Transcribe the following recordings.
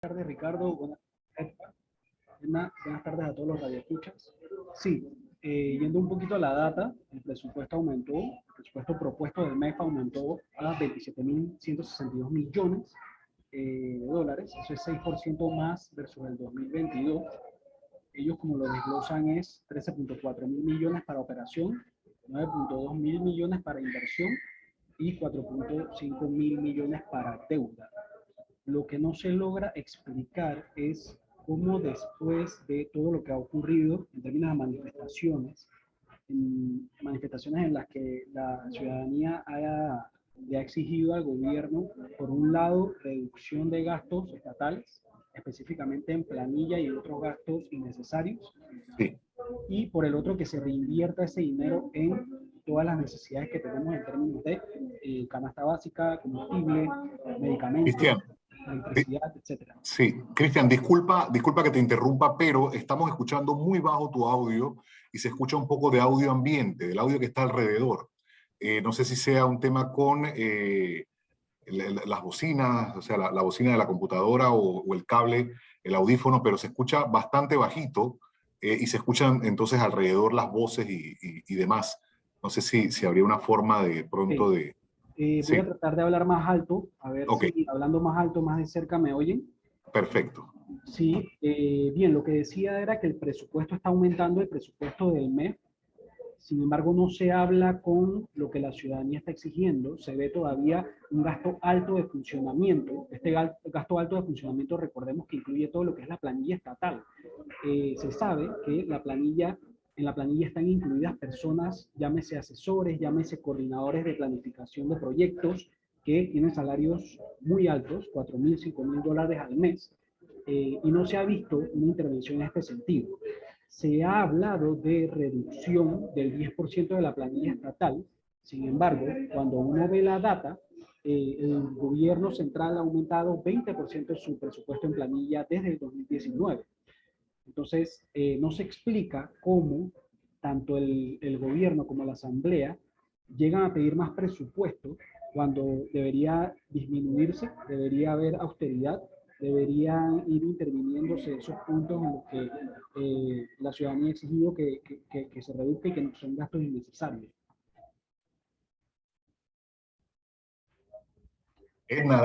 Tardes, Ricardo. Buenas tardes a todos los radioescuchas. Sí, yendo un poquito a la data, el presupuesto aumentó, el presupuesto propuesto del MEF aumentó a 27.162 millones de dólares. Eso es 6% más versus el 2022. Ellos, como lo desglosan, es 13.4 mil millones para operación, 9.2 mil millones para inversión y 4.5 mil millones para deuda. Lo que no se logra explicar es cómo después de todo lo que ha ocurrido en términos de manifestaciones en las que la ciudadanía le ha exigido al gobierno, por un lado, reducción de gastos estatales, específicamente en planilla y en otros gastos innecesarios, sí, y por el otro, que se reinvierta ese dinero en todas las necesidades que tenemos en términos de canasta básica, combustible, medicamentos, Cristian. electricidad, etcétera. Sí, Cristian, disculpa que te interrumpa, pero estamos escuchando muy bajo tu audio y se escucha un poco de audio ambiente, del audio que está alrededor. No sé si sea un tema con las bocinas, o sea, la bocina de la computadora o el cable, el audífono, pero se escucha bastante bajito y se escuchan entonces alrededor las voces y demás. No sé si habría una forma de pronto de... Voy Sí, a tratar de hablar más alto, a ver ok, si hablando más alto, más de cerca me oyen. perfecto. Sí, bien, lo que decía era que el presupuesto está aumentando, el presupuesto del MEF. Sin embargo, no se habla con lo que la ciudadanía está exigiendo. Se ve todavía un gasto alto de funcionamiento. Este gasto alto de funcionamiento, recordemos que incluye todo lo que es la planilla estatal. Se sabe que en la planilla están incluidas personas, llámese asesores, llámese coordinadores de planificación de proyectos, que tienen salarios muy altos, 4.000, 5.000 dólares al mes, y no se ha visto una intervención en este sentido. Se ha hablado de reducción del 10% de la planilla estatal. Sin embargo, cuando uno ve la data, el gobierno central ha aumentado 20% de su presupuesto en planilla desde el 2019. Entonces, no se explica cómo tanto el gobierno como la asamblea llegan a pedir más presupuesto cuando debería disminuirse, debería haber austeridad, deberían ir interviniéndose esos puntos en los que la ciudadanía ha exigido que se reduzca y que no son gastos innecesarios. Edna,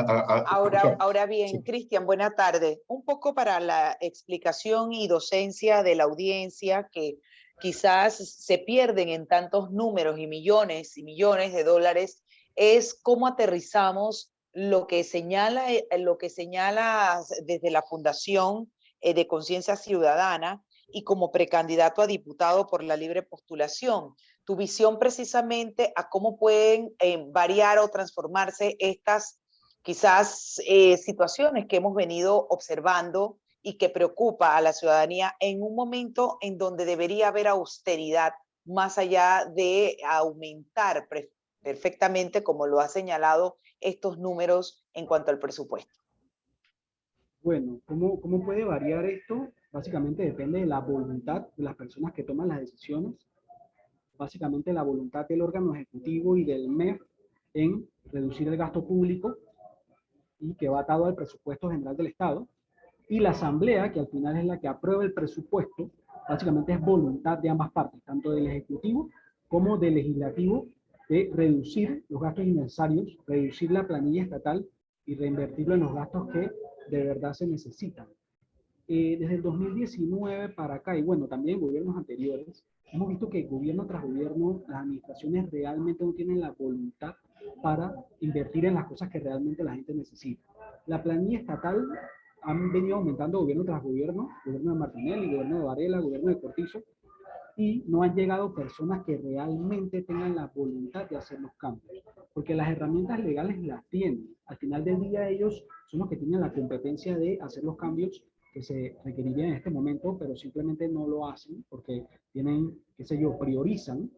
Ahora sí. bien, Cristian, buena tarde. Un poco para la explicación y docencia de la audiencia que quizás se pierden en tantos números y millones de dólares, es cómo aterrizamos lo que señala desde la Fundación de Conciencia Ciudadana y como precandidato a diputado por la libre postulación. Tu visión precisamente a cómo pueden variar o transformarse estas quizás situaciones que hemos venido observando y que preocupa a la ciudadanía en un momento en donde debería haber austeridad, más allá de aumentar perfectamente, como lo ha señalado, estos números en cuanto al presupuesto. Bueno, ¿cómo puede variar esto? Básicamente depende de la voluntad de las personas que toman las decisiones, básicamente la voluntad del órgano ejecutivo y del MEF en reducir el gasto público, y que va atado al presupuesto general del Estado, y la asamblea, que al final es la que aprueba el presupuesto. Básicamente es voluntad de ambas partes, tanto del ejecutivo como del legislativo, de reducir los gastos innecesarios, reducir la planilla estatal y reinvertirlo en los gastos que de verdad se necesitan. Desde el 2019 para acá, y bueno, también en gobiernos anteriores, hemos visto que gobierno tras gobierno, las administraciones realmente no tienen la voluntad para invertir en las cosas que realmente la gente necesita. La planilla estatal han venido aumentando gobierno tras gobierno de Martinelli, gobierno de Varela, gobierno de Cortizo, y no han llegado personas que realmente tengan la voluntad de hacer los cambios, porque las herramientas legales las tienen. Al final del día ellos son los que tienen la competencia de hacer los cambios que se requerirían en este momento, pero simplemente no lo hacen porque tienen, qué sé yo, priorizan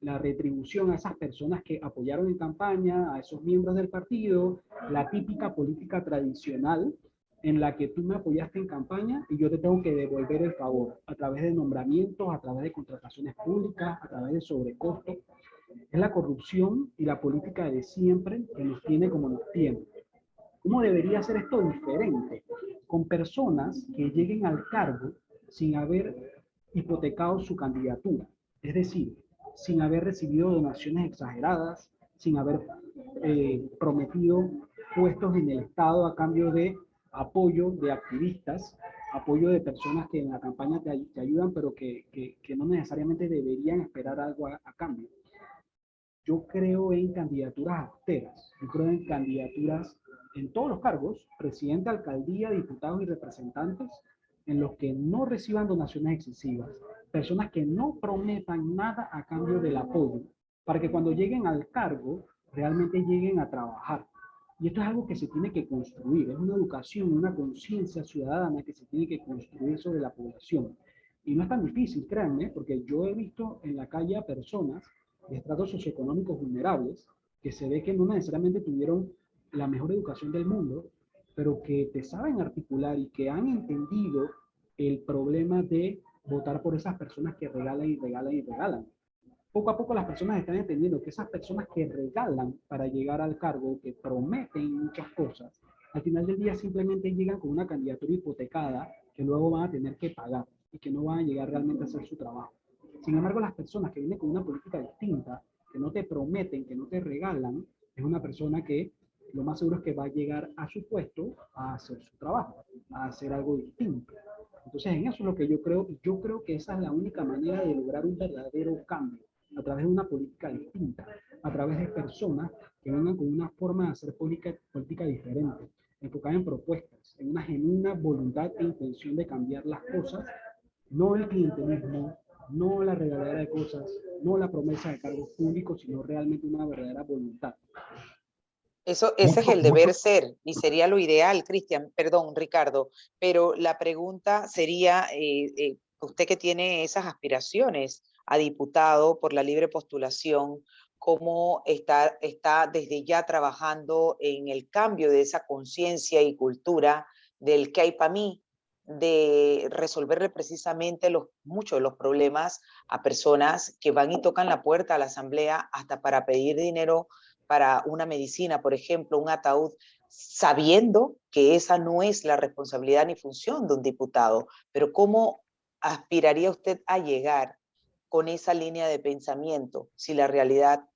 la retribución a esas personas que apoyaron en campaña, a esos miembros del partido, la típica política tradicional en la que tú me apoyaste en campaña y yo te tengo que devolver el favor a través de nombramientos, a través de contrataciones públicas, a través de sobrecostos. Es la corrupción y la política de siempre que nos tiene como nos tiene. ¿Cómo debería ser esto diferente? Con personas que lleguen al cargo sin haber hipotecado su candidatura. Es decir, sin haber recibido donaciones exageradas, sin haber prometido puestos en el Estado a cambio de apoyo de activistas, apoyo de personas que en la campaña te ayudan, pero que no necesariamente deberían esperar algo a cambio. Yo creo en candidaturas austeras, yo creo en candidaturas en todos los cargos, presidente, alcaldía, diputados y representantes, en los que no reciban donaciones excesivas, personas que no prometan nada a cambio del apoyo, para que cuando lleguen al cargo realmente lleguen a trabajar. Y esto es algo que se tiene que construir, es una educación, una conciencia ciudadana que se tiene que construir sobre la población. Y no es tan difícil, créanme, porque yo he visto en la calle a personas de estratos socioeconómicos vulnerables, que se ve que no necesariamente tuvieron la mejor educación del mundo, pero que te saben articular y que han entendido el problema de votar por esas personas que regalan y regalan y regalan. Poco a poco las personas están entendiendo que esas personas que regalan para llegar al cargo, que prometen muchas cosas, al final del día simplemente llegan con una candidatura hipotecada que luego van a tener que pagar y que no van a llegar realmente a hacer su trabajo. Sin embargo, las personas que vienen con una política distinta, que no te prometen, que no te regalan, es una persona que lo más seguro es que va a llegar a su puesto a hacer su trabajo, a hacer algo distinto. Entonces, en eso es lo que yo creo, y yo creo que esa es la única manera de lograr un verdadero cambio, a través de una política distinta, a través de personas que vengan con una forma de hacer política diferente, enfocada en propuestas, en una genuina voluntad e intención de cambiar las cosas, no el clientelismo, no la regadera de cosas, no la promesa de cargos públicos, sino realmente una verdadera voluntad. Ese es Mucho, el mucho. deber ser y sería lo ideal, Cristian, perdón, Ricardo, pero la pregunta sería, usted que tiene esas aspiraciones a diputado por la libre postulación, ¿cómo está desde ya trabajando en el cambio de esa conciencia y cultura del que hay para mí, de resolverle precisamente muchos de los problemas a personas que van y tocan la puerta a la asamblea hasta para pedir dinero para una medicina, por ejemplo, un ataúd, sabiendo que esa no es la responsabilidad ni función de un diputado? Pero ¿cómo aspiraría usted a llegar con esa línea de pensamiento si la realidad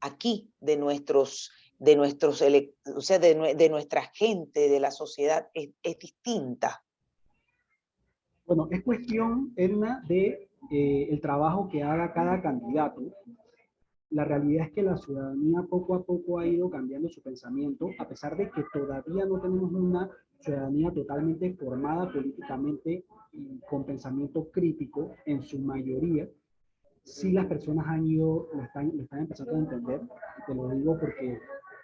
aquí de nuestra gente, de la sociedad, es distinta? Bueno, es cuestión, Edna, de el trabajo que haga cada candidato. La realidad es que la ciudadanía poco a poco ha ido cambiando su pensamiento, a pesar de que todavía no tenemos una ciudadanía totalmente formada políticamente y con pensamiento crítico en su mayoría. Sí, las personas lo están empezando a entender. Te lo digo porque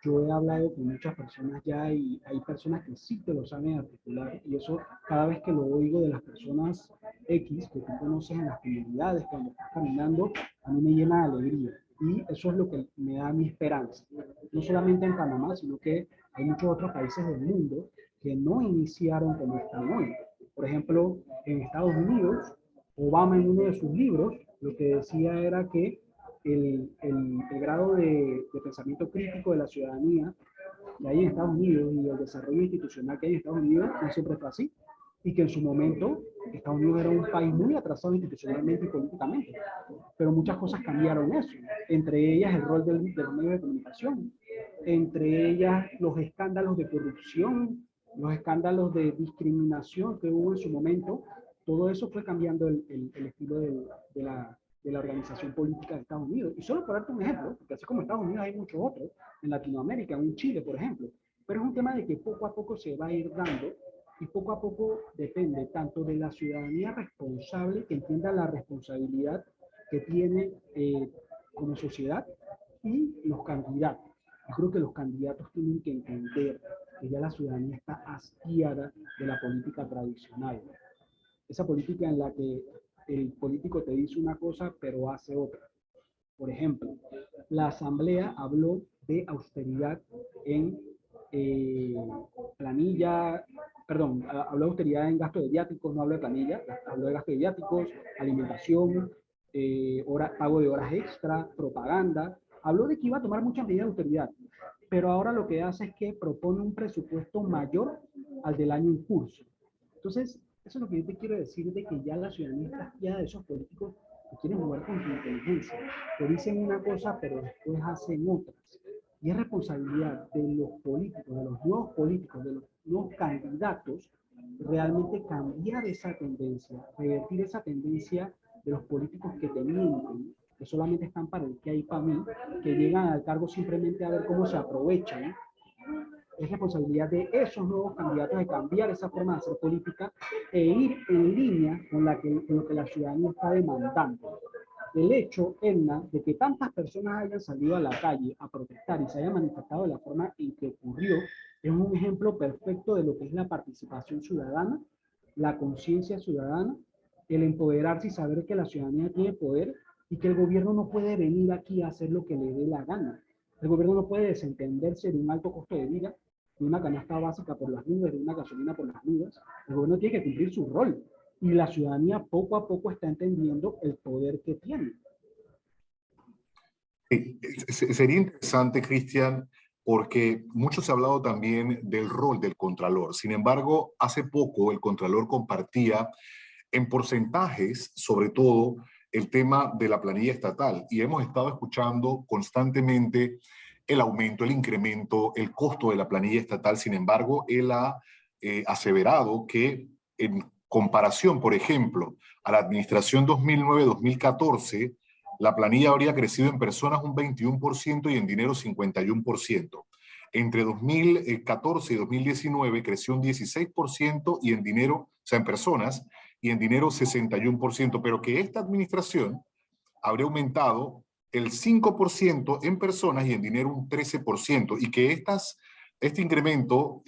yo he hablado con muchas personas ya y hay personas que sí te lo saben articular, y eso cada vez que lo oigo de las personas X que tú conoces en las comunidades cuando estás caminando, a mí me llena de alegría. Y eso es lo que me da mi esperanza. No solamente en Panamá, sino que hay muchos otros países del mundo que no iniciaron como están hoy. Por ejemplo, en Estados Unidos, Obama en uno de sus libros lo que decía era que el grado de pensamiento crítico de la ciudadanía de ahí en Estados Unidos y el desarrollo institucional que hay en Estados Unidos no siempre fue así, y que en su momento Estados Unidos era un país muy atrasado institucionalmente y políticamente, pero muchas cosas cambiaron eso, entre ellas el rol de los medios de comunicación, entre ellas los escándalos de corrupción, los escándalos de discriminación que hubo en su momento. Todo eso fue cambiando el estilo de la organización política de Estados Unidos. Y solo por darte un ejemplo, porque así como Estados Unidos hay muchos otros, en Latinoamérica, en Chile, por ejemplo, pero es un tema de que poco a poco se va a ir dando, y poco a poco depende tanto de la ciudadanía responsable, que entienda la responsabilidad que tiene como sociedad, y los candidatos. Yo creo que los candidatos tienen que entender que ya la ciudadanía está hastiada de la política tradicional. Esa política en la que el político te dice una cosa pero hace otra. Por ejemplo, la Asamblea habló de austeridad en planilla, perdón, habló de austeridad en gasto de viáticos, no habló de planilla, habló de gasto de viáticos, alimentación, pago de horas extra, propaganda. Habló de que iba a tomar muchas medidas de austeridad. pero ahora lo que hace es que propone un presupuesto mayor al del año en curso. Entonces, eso es lo que yo te quiero decir, de que ya la ciudadanía está hastiada de esos políticos que quieren jugar con tu inteligencia, que dicen una cosa pero después hacen otras. Y es responsabilidad de los políticos, de los nuevos políticos, de los nuevos candidatos, realmente cambiar esa tendencia, revertir esa tendencia de los políticos que te mienten, que solamente están para el que hay para mí, que llegan al cargo simplemente a ver cómo se aprovechan. Es responsabilidad de esos nuevos candidatos de cambiar esa forma de hacer política e ir en línea con lo que la ciudadanía está demandando. El hecho, Edna, de que tantas personas hayan salido a la calle a protestar y se hayan manifestado de la forma en que ocurrió, es un ejemplo perfecto de lo que es la participación ciudadana, la conciencia ciudadana, el empoderarse y saber que la ciudadanía tiene poder y que el gobierno no puede venir aquí a hacer lo que le dé la gana. El gobierno no puede desentenderse de un alto costo de vida, de una canasta básica por las nubes, de una gasolina por las nubes. El gobierno tiene que cumplir su rol. Y la ciudadanía poco a poco está entendiendo el poder que tiene. Sí, sería interesante, Cristian, porque mucho se ha hablado también del rol del Contralor. Sin embargo, hace poco el Contralor compartía en porcentajes, sobre todo, el tema de la planilla estatal. Y hemos estado escuchando constantemente el aumento, el incremento, el costo de la planilla estatal. Sin embargo, él ha aseverado que en comparación, por ejemplo, a la administración 2009-2014, la planilla habría crecido en personas un 21% y en dinero 51%. Entre 2014 y 2019 creció un 16% y en dinero, o sea, en personas, y en dinero 61%, pero que esta administración habría aumentado el 5% en personas y en dinero un 13%, y que este incremento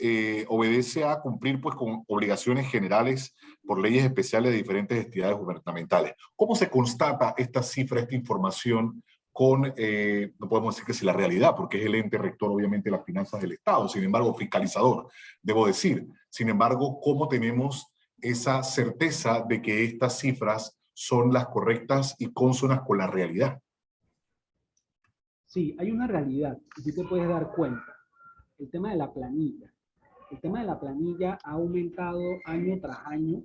obedece a cumplir pues, con obligaciones generales por leyes especiales de diferentes entidades gubernamentales. ¿Cómo se constata esta cifra, esta información con, no podemos decir que es la realidad, porque es el ente rector obviamente de las finanzas del Estado, sin embargo fiscalizador, debo decir. Sin embargo, ¿cómo tenemos esa certeza de que estas cifras son las correctas y cónsonas con la realidad? Sí, hay una realidad y tú te puedes dar cuenta. El tema de la planilla. El tema de la planilla ha aumentado año tras año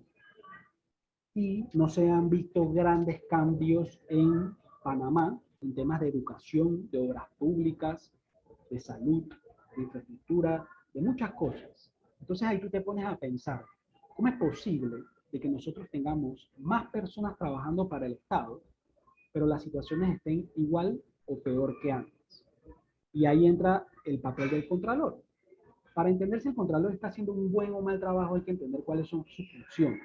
y no se han visto grandes cambios en Panamá en temas de educación, de obras públicas, de salud, de infraestructura, de muchas cosas. Entonces ahí tú te pones a pensar, ¿cómo es posible de que nosotros tengamos más personas trabajando para el Estado, pero las situaciones estén igual o peor que antes? Y ahí entra el papel del Contralor. Para entender si el Contralor está haciendo un buen o mal trabajo, hay que entender cuáles son sus funciones.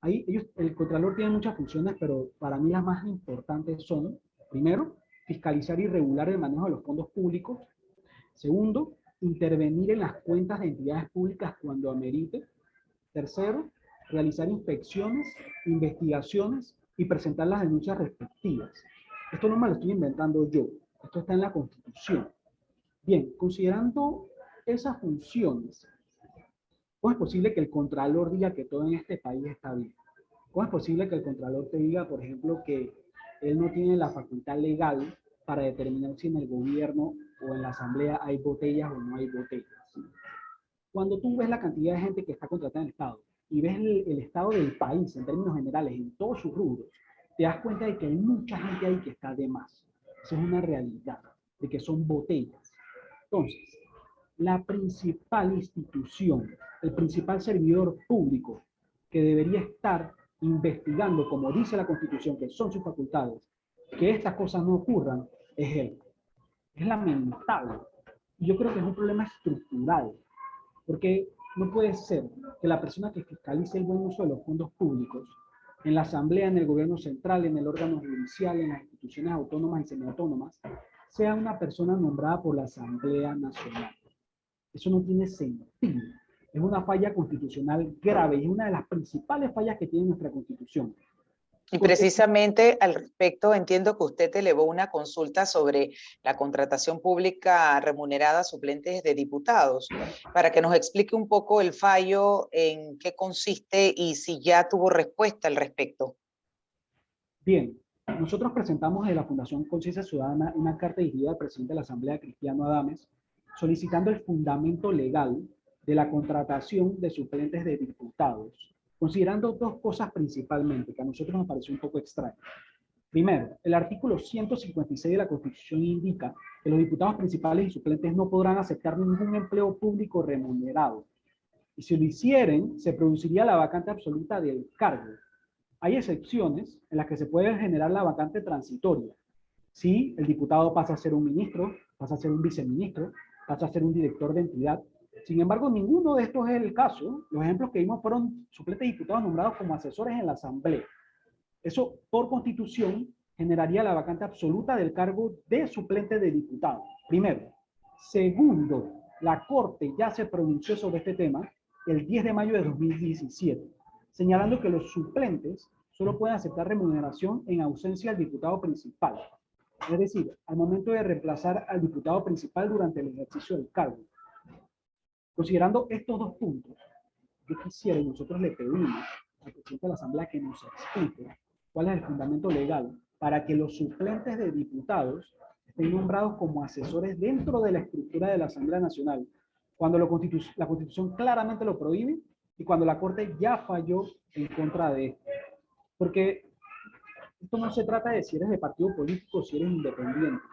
Ahí el Contralor tiene muchas funciones, pero para mí las más importantes son, primero, fiscalizar y regular el manejo de los fondos públicos. Segundo, intervenir en las cuentas de entidades públicas cuando amerite. Tercero, realizar inspecciones, investigaciones y presentar las denuncias respectivas. Esto no me lo estoy inventando yo, esto está en la Constitución. Bien, considerando esas funciones, ¿cómo es posible que el Contralor diga que todo en este país está bien? ¿Cómo es posible que el Contralor te diga, por ejemplo, que él no tiene la facultad legal para determinar si en el gobierno o en la asamblea hay botellas o no hay botellas? Cuando tú ves la cantidad de gente que está contratada en el Estado y ves el estado del país en términos generales, en todos sus rubros, te das cuenta de que hay mucha gente ahí que está de más. Esa es una realidad, de que son botellas. Entonces, la principal institución, el principal servidor público que debería estar investigando, como dice la Constitución, que son sus facultades, que estas cosas no ocurran, es él. Es lamentable. Y yo creo que es un problema estructural, porque no puede ser que la persona que fiscalice el buen uso de los fondos públicos en la asamblea, en el gobierno central, en el órgano judicial, en las instituciones autónomas y semiautónomas, sea una persona nombrada por la Asamblea Nacional. Eso no tiene sentido. Es una falla constitucional grave y es una de las principales fallas que tiene nuestra Constitución. Y precisamente al respecto entiendo que usted elevó una consulta sobre la contratación pública remunerada a suplentes de diputados, para que nos explique un poco el fallo, en qué consiste y si ya tuvo respuesta al respecto. Bien, nosotros presentamos de la Fundación Conciencia Ciudadana una carta dirigida al presidente de la Asamblea, Cristiano Adames, solicitando el fundamento legal de la contratación de suplentes de diputados, considerando dos cosas principalmente, que a nosotros nos pareció un poco extraño. Primero, el artículo 156 de la Constitución indica que los diputados principales y suplentes no podrán aceptar ningún empleo público remunerado. Y si lo hicieren, se produciría la vacante absoluta del cargo. Hay excepciones en las que se puede generar la vacante transitoria. Si el diputado pasa a ser un ministro, pasa a ser un viceministro, pasa a ser un director de entidad. Sin embargo, ninguno de estos es el caso. Los ejemplos que vimos fueron suplentes diputados nombrados como asesores en la Asamblea. Eso, por Constitución, generaría la vacante absoluta del cargo de suplente de diputado. Primero. Segundo, la Corte ya se pronunció sobre este tema el 10 de mayo de 2017, señalando que los suplentes solo pueden aceptar remuneración en ausencia del diputado principal. Es decir, al momento de reemplazar al diputado principal durante el ejercicio del cargo. Considerando estos dos puntos, yo quisiera y nosotros le pedimos al presidente de la Asamblea que nos explique cuál es el fundamento legal para que los suplentes de diputados estén nombrados como asesores dentro de la estructura de la Asamblea Nacional, cuando la Constitución claramente lo prohíbe y cuando la Corte ya falló en contra de esto. Porque esto no se trata de si eres de partido político o si eres independiente.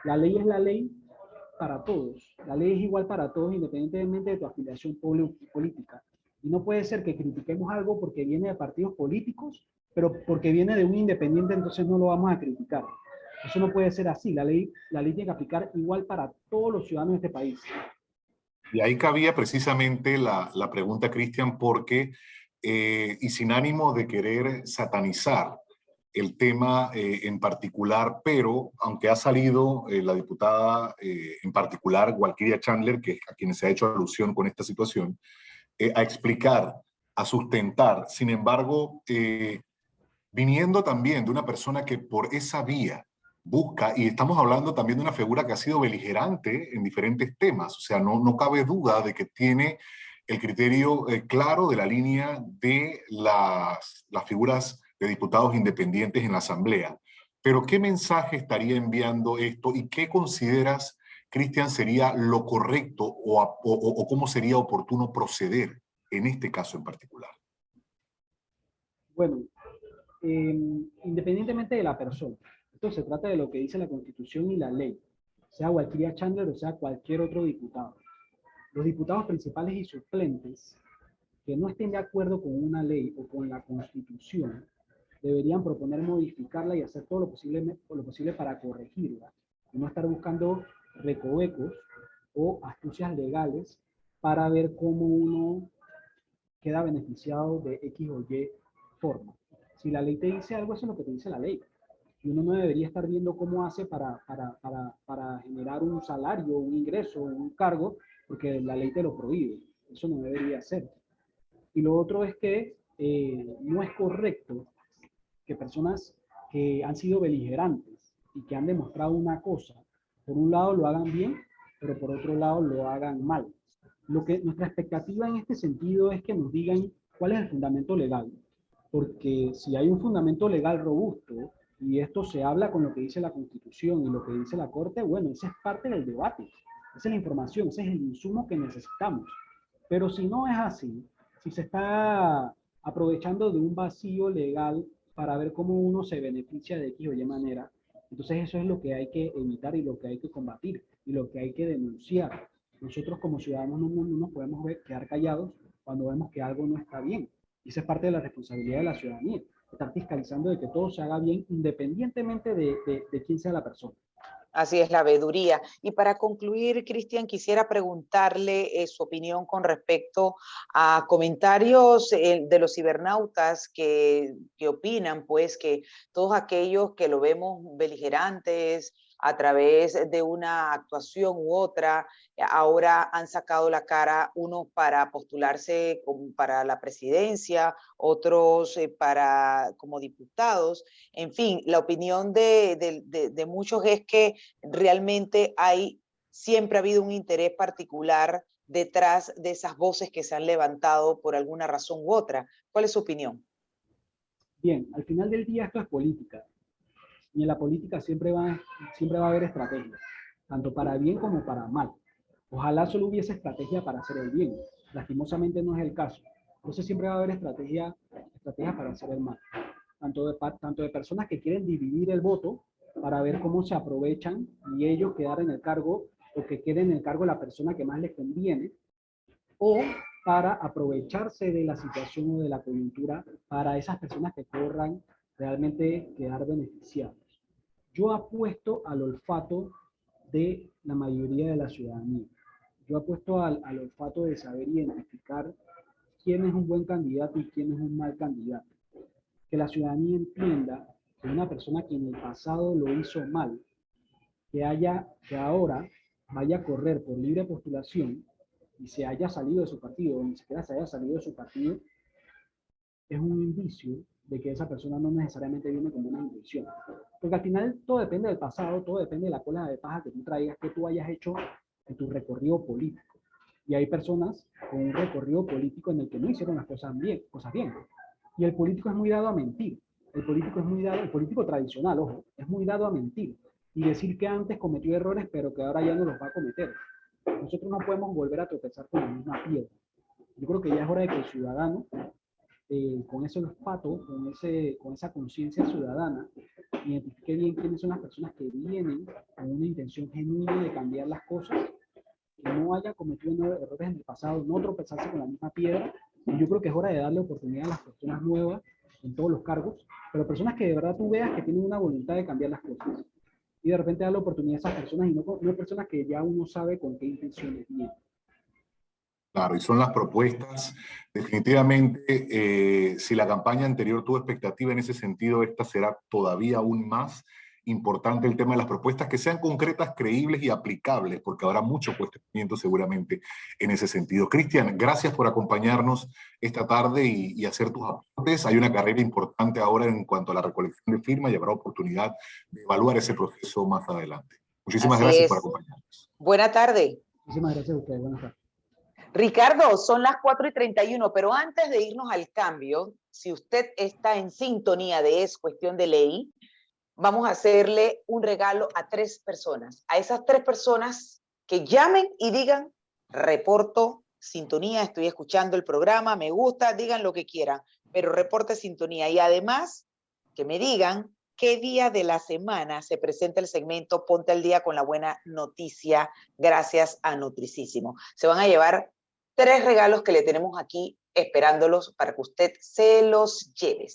La ley es la ley para todos. La ley es igual para todos independientemente de tu afiliación política. Y no puede ser que critiquemos algo porque viene de partidos políticos, pero porque viene de un independiente, entonces no lo vamos a criticar. Eso no puede ser así. La ley tiene que aplicar igual para todos los ciudadanos de este país. Y ahí cabía precisamente la pregunta, Cristian, porque, y sin ánimo de querer satanizar el tema en particular, pero aunque ha salido la diputada en particular, Walkiria Chandler, que es a quien se ha hecho alusión con esta situación, a explicar, a sustentar, sin embargo, viniendo también de una persona que por esa vía busca, y estamos hablando también de una figura que ha sido beligerante en diferentes temas, o sea, no cabe duda de que tiene el criterio claro de la línea de las figuras de diputados independientes en la Asamblea. Pero ¿qué mensaje estaría enviando esto y qué consideras, Cristian, sería lo correcto o cómo sería oportuno proceder en este caso en particular? Bueno, independientemente de la persona, esto se trata de lo que dice la Constitución y la ley, sea Walkiria Chandler o sea cualquier otro diputado. Los diputados principales y suplentes que no estén de acuerdo con una ley o con la Constitución deberían proponer modificarla y hacer todo lo posible para corregirla y no estar buscando recovecos o astucias legales para ver cómo uno queda beneficiado de X o Y forma. Si la ley te dice algo, eso es lo que te dice la ley. Y uno no debería estar viendo cómo hace para generar un salario, un ingreso, un cargo, porque la ley te lo prohíbe. Eso no debería ser. Y lo otro es que no es correcto que personas que han sido beligerantes y que han demostrado una cosa, por un lado lo hagan bien, pero por otro lado lo hagan mal. Nuestra expectativa en este sentido es que nos digan cuál es el fundamento legal, porque si hay un fundamento legal robusto y esto se habla con lo que dice la Constitución y lo que dice la Corte, bueno, esa es parte del debate, esa es la información, ese es el insumo que necesitamos. Pero si no es así, si se está aprovechando de un vacío legal para ver cómo uno se beneficia de X o Y manera, entonces eso es lo que hay que evitar y lo que hay que combatir y lo que hay que denunciar. Nosotros como ciudadanos no nos podemos quedar callados cuando vemos que algo no está bien. Y esa es parte de la responsabilidad de la ciudadanía, estar fiscalizando de que todo se haga bien independientemente de quién sea la persona. Así es la veeduría. Y para concluir, Cristian, quisiera preguntarle su opinión con respecto a comentarios de los cibernautas que opinan, pues, que todos aquellos que lo vemos beligerantes a través de una actuación u otra, ahora han sacado la cara, unos para postularse para la presidencia, otros como diputados. En fin, la opinión de muchos es que realmente siempre ha habido un interés particular detrás de esas voces que se han levantado por alguna razón u otra. ¿Cuál es su opinión? Bien, al final del día esto es política. Y en la política siempre va a haber estrategias, tanto para bien como para mal. Ojalá solo hubiese estrategia para hacer el bien. Lastimosamente no es el caso. Entonces siempre va a haber estrategias para hacer el mal. Tanto de personas que quieren dividir el voto para ver cómo se aprovechan y ellos quedar en el cargo o que quede en el cargo la persona que más les conviene, o para aprovecharse de la situación o de la coyuntura para esas personas que corran realmente quedar beneficiados. Yo apuesto al olfato de la mayoría de la ciudadanía. Yo apuesto al olfato de saber identificar quién es un buen candidato y quién es un mal candidato. Que la ciudadanía entienda que una persona que en el pasado lo hizo mal, que ahora vaya a correr por libre postulación y se haya salido de su partido, o ni siquiera se haya salido de su partido, es un indicio de que esa persona no necesariamente viene con buenas intenciones. Porque al final todo depende del pasado, todo depende de la cola de paja que tú traigas, que tú hayas hecho en tu recorrido político. Y hay personas con un recorrido político en el que no hicieron las cosas bien. Y el político es muy dado a mentir. El político tradicional, ojo, es muy dado a mentir. Y decir que antes cometió errores, pero que ahora ya no los va a cometer. Nosotros no podemos volver a tropezar con la misma piedra. Yo creo que ya es hora de que el ciudadano, con ese olfato, con esa conciencia ciudadana, identifique bien quiénes son las personas que vienen con una intención genuina de cambiar las cosas, que no haya cometido errores en el pasado, no tropezarse con la misma piedra. Y yo creo que es hora de darle oportunidad a las personas nuevas en todos los cargos, pero personas que de verdad tú veas que tienen una voluntad de cambiar las cosas. Y de repente darle oportunidad a esas personas y no personas que ya uno sabe con qué intenciones vienen. Claro, y son las propuestas. Definitivamente, si la campaña anterior tuvo expectativa en ese sentido, esta será todavía aún más importante el tema de las propuestas que sean concretas, creíbles y aplicables, porque habrá mucho cuestionamiento seguramente en ese sentido. Cristian, gracias por acompañarnos esta tarde y hacer tus aportes. Hay una carrera importante ahora en cuanto a la recolección de firmas y habrá oportunidad de evaluar ese proceso más adelante. Muchísimas Así gracias por es. acompañarnos. Buena tarde. Muchísimas gracias a ustedes. Buenas tardes. Ricardo, son las 4:31, pero antes de irnos al cambio, si usted está en sintonía de Es Cuestión de Ley, vamos a hacerle un regalo a 3 personas. A esas 3 personas que llamen y digan, reporto sintonía, estoy escuchando el programa, me gusta, digan lo que quieran, pero reporte sintonía. Y además, que me digan qué día de la semana se presenta el segmento Ponte al Día con la Buena Noticia, gracias a Nutricísimo. Se van a llevar 3 regalos que le tenemos aquí esperándolos para que usted se los lleve.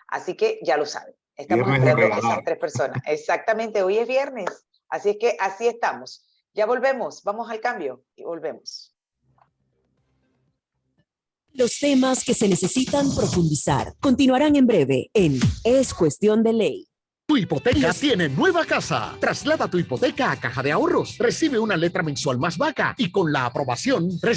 Así que ya lo saben. Estamos esperando a esas 3 personas. Exactamente, hoy es viernes. Así es que así estamos. Ya volvemos, vamos al cambio y volvemos. Los temas que se necesitan profundizar continuarán en breve en Es Cuestión de Ley. Tu hipoteca tiene nueva casa. Traslada tu hipoteca a Caja de Ahorros. Recibe una letra mensual más baja y con la aprobación